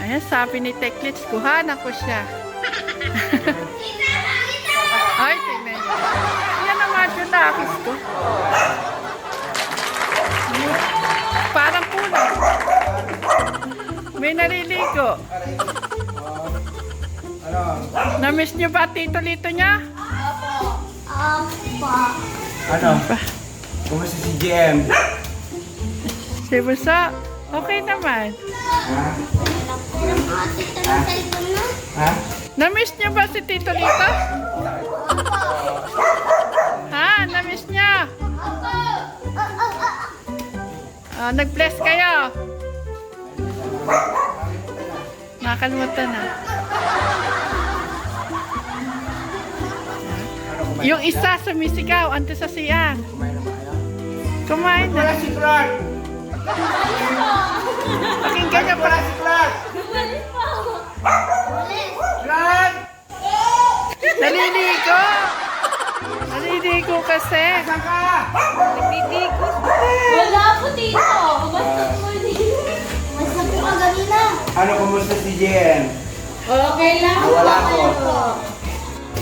Ayan, sabi ni Teklits, kuhanan ko siya. Ay, tingnan niyo. Yan ang mga nakis ko. Parang puno. May naliligo. Na-miss niyo ba tito-lito niya? Ano? Kumusta si GM? Si Busa, okay naman. Ha? Na-miss niyo ba si Tito Lito? Ha? Na-miss niya? Nag-bless kayo? Nakalimutan na. Yung isa sumisigaw, ante sa siyang. Kumain na. Wala si Clark! Pakinggan niyo Wala pa. si Clark! Clark! Naliligo! Naliligo kasi. Saan ka? Wala po dito. Basta po dito. Basta po ka ganina. Ano, kumusta si GM? Okay lang. Wala ko.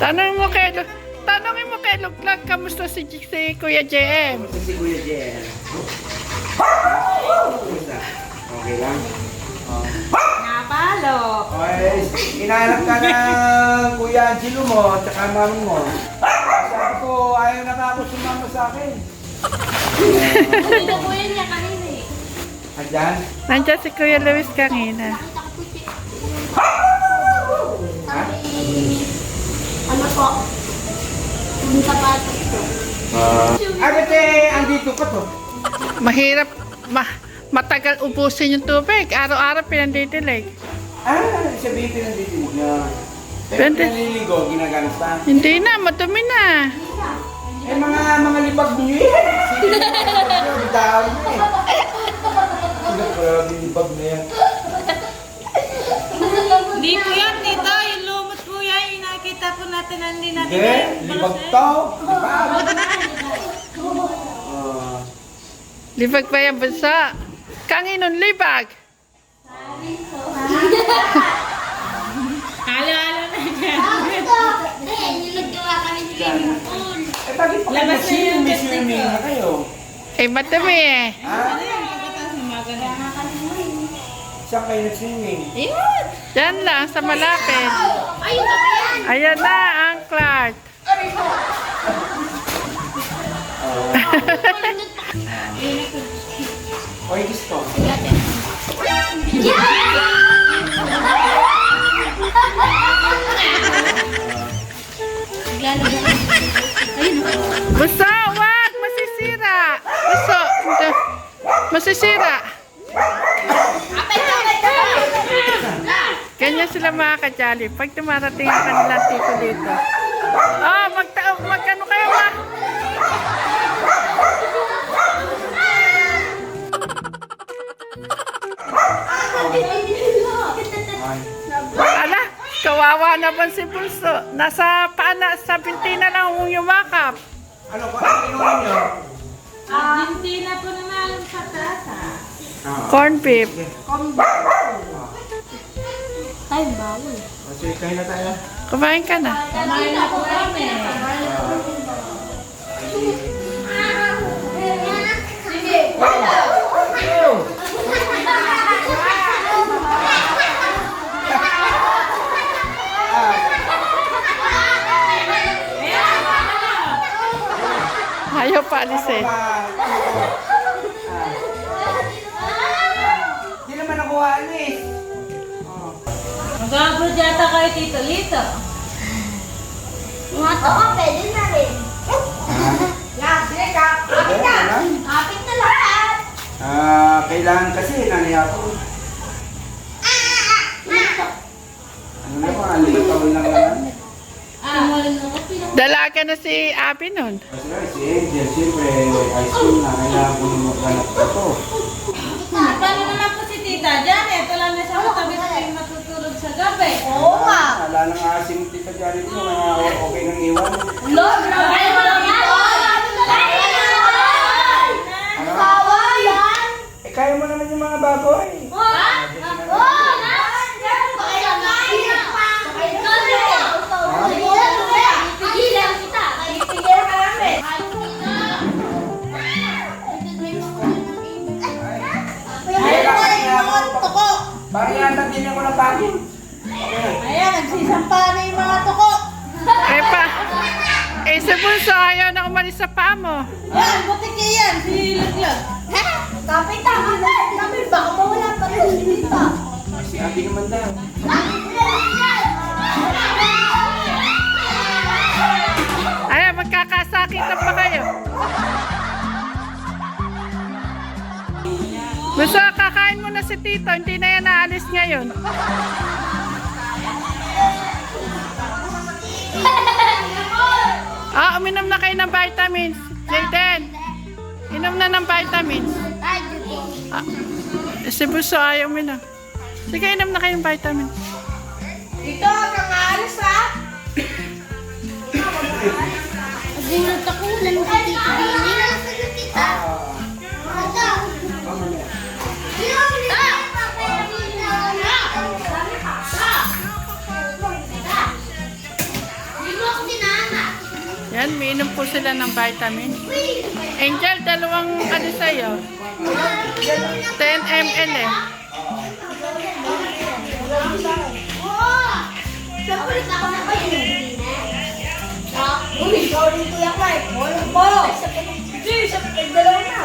Tanongin mo kay Luglag, kamusta si Kuya JM? Kumusta si Kuya GM? Kumusta? Okay lang? Napalo. Okay, inaanap ka ng Kuya Angelo mo, tsaka mami mo. Sabi ko, ayaw na nga ako sumama sa akin. Dito po yun niya kanina eh. Andyan? Nandiyan si Kuya Luis kanina. Ano po? Yung sapatos po. Ba't andito ka to? Mahirap, matagal ubusin yung tubig. Araw-araw pinandidilig. Sabihin ko nandito na. Pwede. Naliligo, ginagamit pa. Hindi na, madumi na. Eh, mga libag niyo eh. Sige na, bitaw niyo eh. Grabe libag na yan. Hindi po yan, tito. Yung lumot po yan. Yung nakita po natin na hindi natin Hindi, libag to. Libag. Libag pa yan, bansa. Kanginon libag. Halo-halo na dyan. Yung naggawa kami sa swimming pool. Eh, bakit pa kayo Labas na yun, swimming na kayo? Eh, madumi eh. Ha? Saan kayo nag-swimming? Yan lang, sa malapit. Ayun ba yan? Ayan na, ang Clark. Oy, gusto. Buso, wag! Masisira! Buso, masisira! Ganyan sila mga kajali. Pag tumarating ang kanilang tito dito. Oh, magkano kayo ba? Ala, kawawa naman si Bulso. Nasa paana, sa binti na lang yumakap. Ano ba? Ano inumin niyo? Argentina po naman sa tasa. Corn beef. Ay, bawal. Sige, kain na tayo. Kumain ka na. Kumain na po kami. Ayaw pa alis eh. Hindi naman ako alis. Mag-abroad yata kayo, Tito Lito. Mga to, pwede na rin. Kapit na. Kapit na lahat. Kailangan kasi nanay ako. Ano na ba? Alitaw lang naman. Dalaga na si Abby nun. Kasi si Angel, siyempre, high school na. Kailangan ko nung maghanap ko to. Paano naman po si Tita Janet? Wala na siya katabi na kayo matutulog sa gabi. Oo nga. Wala nang asim tita Janet mo. Okay nang iwan. Lord, ay wala ito. Ano? Eh, kaya mo naman yung mga baboy. Oh, Parang din ako ng bagong. Ayan, nagsisampa na yung mga tuko. Eh pa. Eh si Bunso ayaw na umalis sa paa mo. Yan, butik yan, si Laglag. Kapit tama na. Kapit baka mawala pa rin dito. Si ate naman daw. Ayan, magkakasakitan pa kayo. Bunso, kakain mo na si Tito. Hindi na yan naalis ngayon. Ah, uminom na kayo ng vitamins. Jayden, inom na ng vitamins. Ah, si Bunso ayaw uminom. Sige, inom na kayo ng vitamins. Ito, kang aalis ha. Nagulat ako. Lalo ka dito. Hindi na sagot kita. Ano? Yan, miinom po sila ng vitamin. Angel, dalawang ano sa'yo? 10 ml eh. Siyempre, ako na ba yun? Uy, sorry Kuya Mark. Wala po. Hindi, siyempre, dalawa na.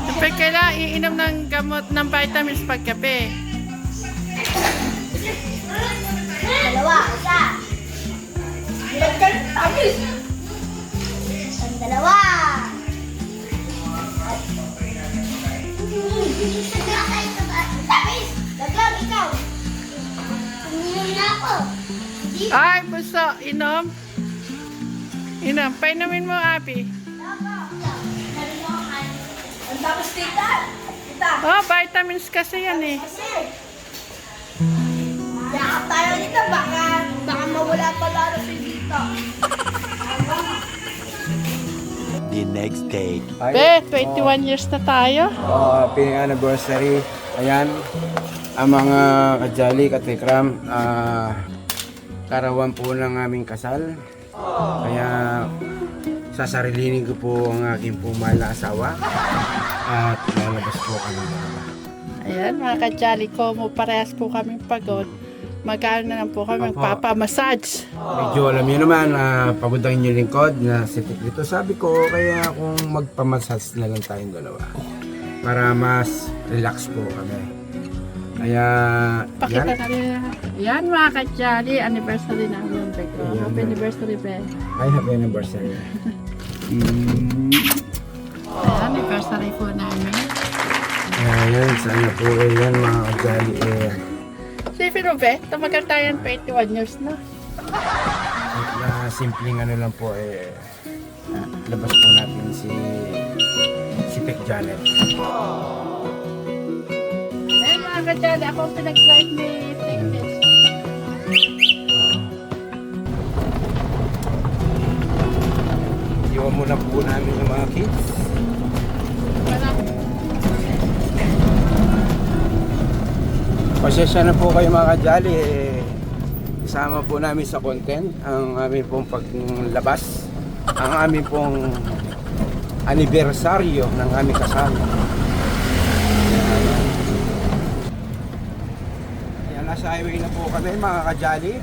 Siyempre, kailangan iinom ng gamot ng vitamins paggabi. Dalawa, isa. Tapos. Ang dalawa. Tapos. Daglag, ikaw. Uminom na ako. Ay, Bunso, inom. Inom. Painumin mo, Abi. Ang tapos tita. Tita. Oh, vitamins kasi yan eh. Kasi. Yakap tayo dito. Baka mawala pa lalo si dito. The next day. Be, 21 years na tayo. Happy anniversary. Ayan. Ang mga kajali, katikram, karawan po ng aming kasal. Kaya sasarilinin ko po ang aking mahal na asawa. At lalabas po kami dalawa. Ayan, mga kajali ko mo, parehas po kami pagod. Magkano na lang po kami, Opo. magpapamassage. Medyo alam niyo naman, pagod ang inyong lingkod na sitik dito. Sabi ko, kaya kung magpamassage na lang tayong dalawa. Para mas relax po kami. Kaya, Pakita yan. na rin. Yan mga kajali, anniversary namin. Happy anniversary, Ben. Ay, happy anniversary. Ayan, anniversary po namin. Ayan, sana po yan mga kajali. Si Be, tumagal tayo ng 21 years na. Na simpleng ano lang po labas po natin si Pek Janet. Ayan mga kajali, ako ang pinag-drive ni Tingles. Iwan muna po namin yung mga kids. Pasensya na po kayo mga kajali. Isama po namin sa content ang aming pong paglabas, ang aming pong anibersaryo ng aming kasal. Ayan, nasa highway na po kami mga kajali.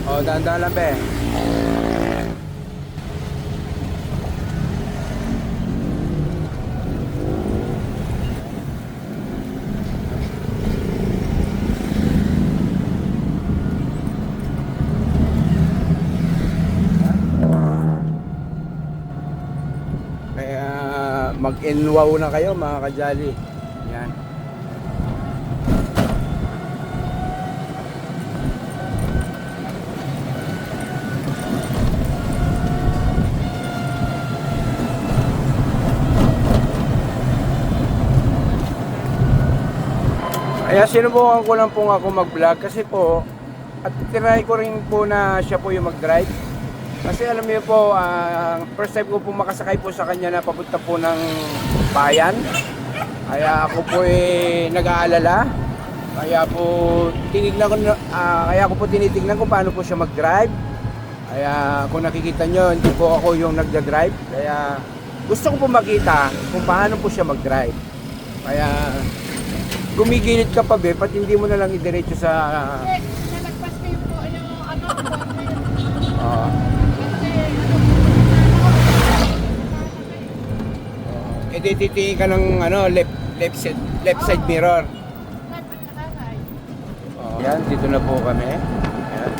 O, dahan-dahan lang be. Kaya mag-enwaw na kayo mga kajali. Yan. Kaya sinubukan ko lang po ako mag-vlog kasi po at tinry ko rin po na siya po yung mag-drive. Kasi alam niyo po, first time ko po makasakay po sa kanya na papunta po ng bayan. Kaya ako po nag-aalala. Kaya po tinitignan ko paano po siya mag-drive. Kaya kung nakikita nyo, hindi po ako yung nagda-drive. Kaya gusto ko po makita kung paano po siya mag-drive. Kaya gumigilid ka pa be, pati hindi mo na lang idiretso sa Nalagpas ko yung ano, ah, titingin ka ng ano, left side mirror. Yan, dito na po kami. Yan.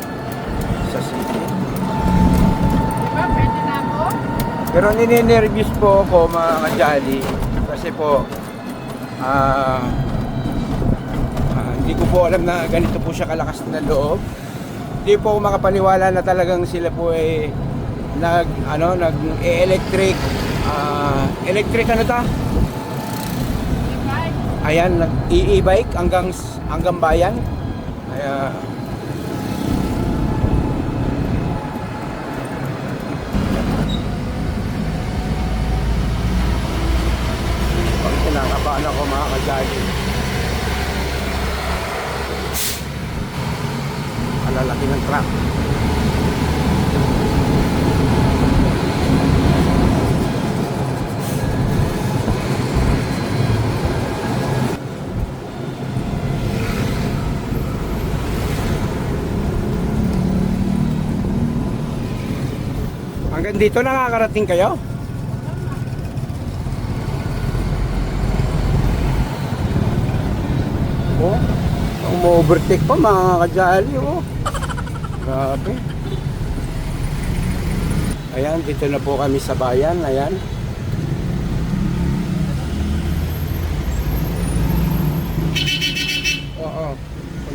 Sa city. Diba, pwede na ako? Pero nininervous po ako mga ka-jolly. Kasi po, hindi ko po alam na ganito po siya kalakas na loob. Hindi po ako makapaniwala na talagang sila po ay nag-electric. Electric ano ta? Ayan, nag-e-bike hanggang bayan. Kaya pag kinakabahan ako mga ka-jolly. Alalaki ng truck. Hanggang dito nakakarating kayo? Oh, umu-overtake pa mga ka-jolly, oh. Grabe. Ayan, dito na po kami sa bayan, ayan. Oo.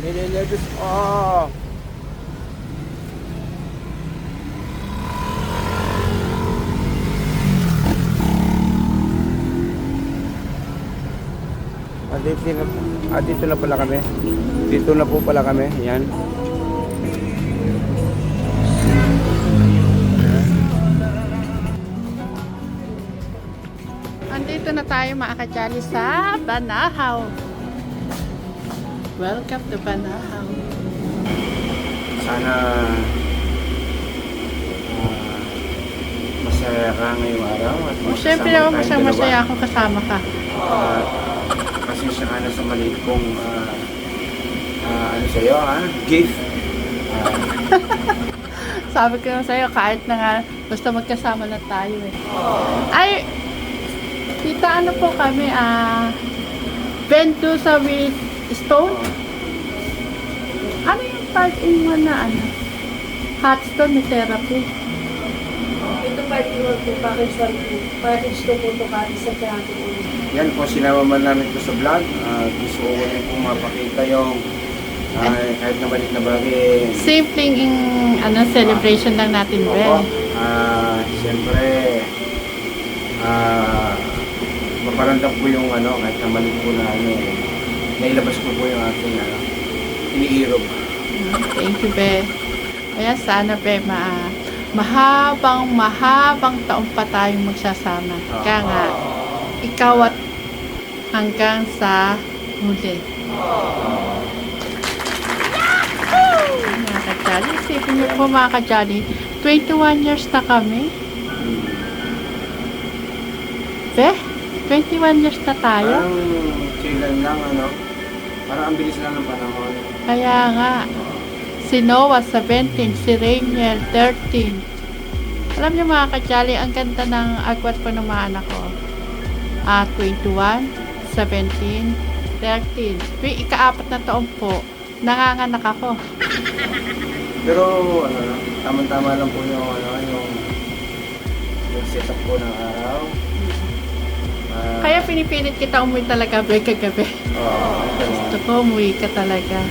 Nilinervous. Oo. Dito na pala kami. Dito na po pala kami. Yan. Andito na tayo mga ka-jolly sa Banahaw. Welcome to Banahaw. Sana masaya ka ngayong araw. At Siyempre ako masaya ako kasama ka. Kasi siya ka na sa maliit kong ano sa'yo ha? Gift. Sabi ko naman sa'yo, kahit na nga, basta magkasama na tayo eh. Ay, tita, ano po kami, Ventusa with Stone? Ano yung part in mo na ano? Hot stone with therapy? Ito part 1 po, package 1 po. Package 2 po ito, package sa therapy po. Yan po, sinama man namin ito sa vlog. Gusto ko rin po mapakita yung kahit na maliit na bagay. Simpleng celebration lang natin, Ben. Siyempre, maparandam po yung kahit na maliit po na nailabas ko po yung ating iniirog. Thank you, Be. Kaya sana, Be, mahabang taon pa tayong magsasama. Kaya nga, ikaw at hanggang sa huli. Mga ka-jolly, isipin niyo po mga ka-jolly, 21 years na kami. Be, 21 years na tayo. Parang chill lang, parang ang bilis lang ng panahon. Kaya nga, si Noah 17, si Rainiel 13. Alam niyo mga ka-jolly, ang ganda ng agwat ko ng mga anak ko. 21, 17, 13. Ika-4 na taon po, nanganganak ako. Pero tama-tama lang po yung yung setup ko ng araw. Kaya pinipilit kita umuwi talaga, Be, kagabi. Gusto ko umuwi ka talaga.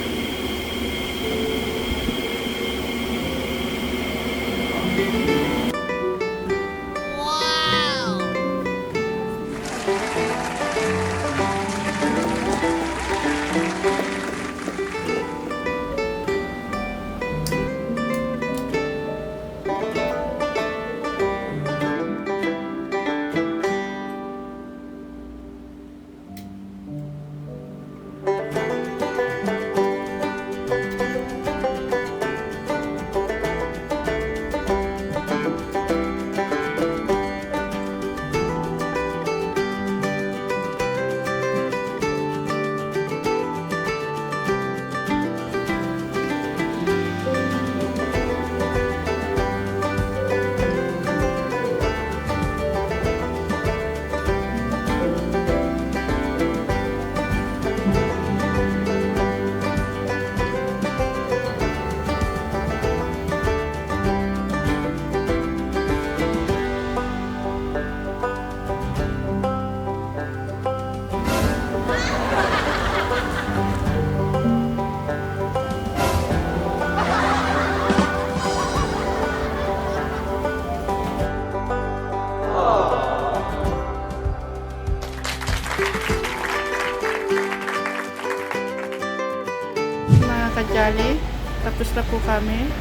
Kajali. Tapos na po kami.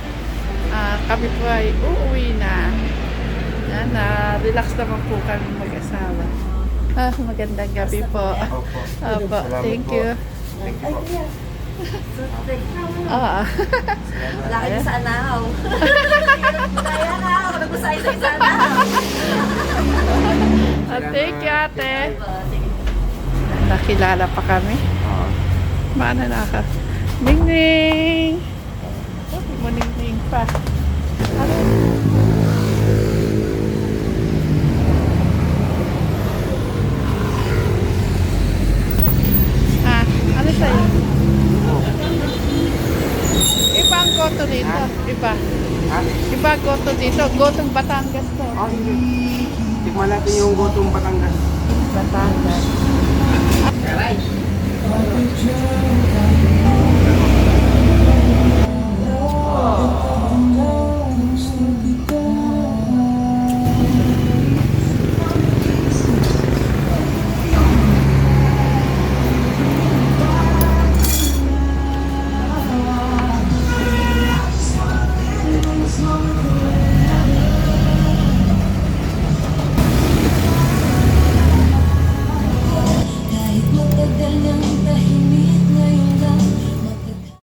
Kami po ay uuwi na. Yan, relax naman po kami mag-asawa. Magandang gabi po. Opo, thank you. Laki na sa anahaw. Kaya na ako, nag-usay-say sa anahaw. Thank you, ate. Nakilala pa kami. Maano na ka? Ning-ning! Ning-ning pa. Ano? Ano sa'yo? Iba ang goto dito. Iba. Iba goto dito. Gotong Batangas to. Oh, hindi. Tikman natin yung gotong Batangas. Batangas.